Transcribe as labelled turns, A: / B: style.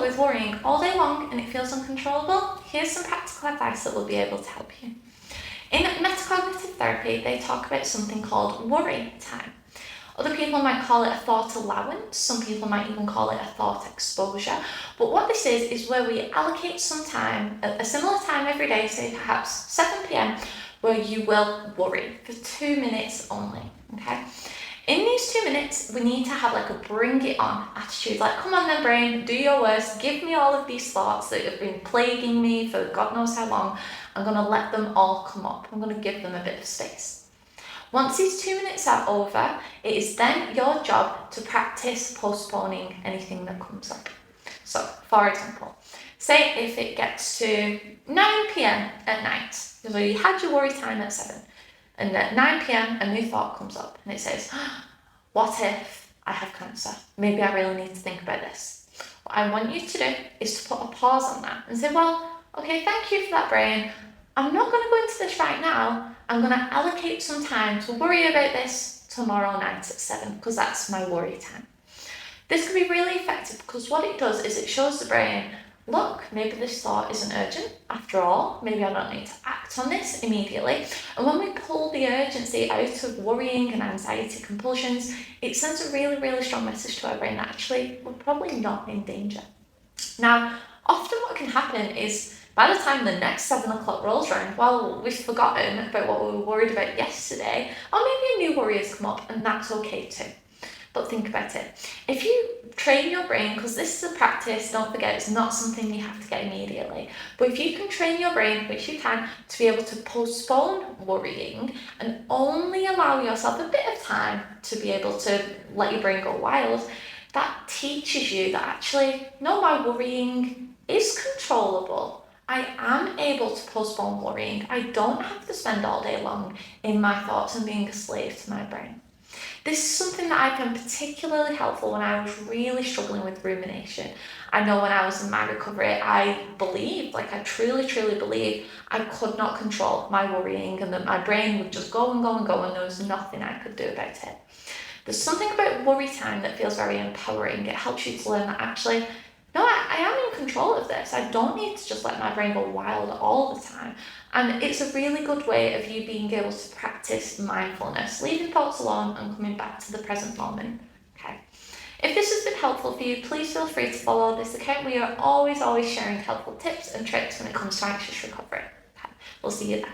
A: struggle with worrying all day long and it feels uncontrollable, here's some practical advice that will be able to help you. In metacognitive therapy, they talk about something called worry time. Other people might call it a thought allowance, some people might even call it a thought exposure, but what this is where we allocate some time, a similar time every day, say perhaps 7 p.m, where you will worry for 2 minutes only, okay? In these 2 minutes, we need to have like a bring it on attitude, like come on then brain, do your worst, give me all of these thoughts that have been plaguing me for God knows how long. I'm going to let them all come up. I'm going to give them a bit of space. Once these 2 minutes are over, it is then your job to practice postponing anything that comes up. So, for example, say if it gets to 9 p.m. at night, so you had your worry time at 7, and at 9 p.m. a new thought comes up and it says, what if I have cancer? Maybe I really need to think about this. What I want you to do is to put a pause on that and say, well, okay, thank you for that brain. I'm not going to go into this right now. I'm going to allocate some time to worry about this tomorrow night at 7 because that's my worry time. This can be really effective because what it does is it shows the brain, look, maybe this thought isn't urgent after all. Maybe I don't need to act on this immediately. And when we pull the urgency out of worrying and anxiety compulsions, it sends a really, really strong message to our brain that actually we're probably not in danger. Now, often what can happen is by the time the next 7 o'clock rolls around, well, we've forgotten about what we were worried about yesterday, or maybe a new worry has come up, and that's okay too. But think about it. If you train your brain, because this is a practice, don't forget, it's not something you have to get immediately, but if you can train your brain, which you can, to be able to postpone worrying and only allow yourself a bit of time to be able to let your brain go wild, that teaches you that actually, no, my worrying is controllable. I am able to postpone worrying. I don't have to spend all day long in my thoughts and being a slave to my brain. This is something that I found particularly helpful when I was really struggling with rumination. I know when I was in my recovery, I believed, like I truly, truly believed I could not control my worrying and that my brain would just go and go and go and there was nothing I could do about it. There's something about worry time that feels very empowering. It helps you to learn that actually, no, I am in control of this. I don't need to just let my brain go wild all the time. And it's a really good way of you being able to practice mindfulness, leaving thoughts alone and coming back to the present moment. Okay. If this has been helpful for you, please feel free to follow this account. We are always sharing helpful tips and tricks when it comes to anxious recovery. Okay. We'll see you there.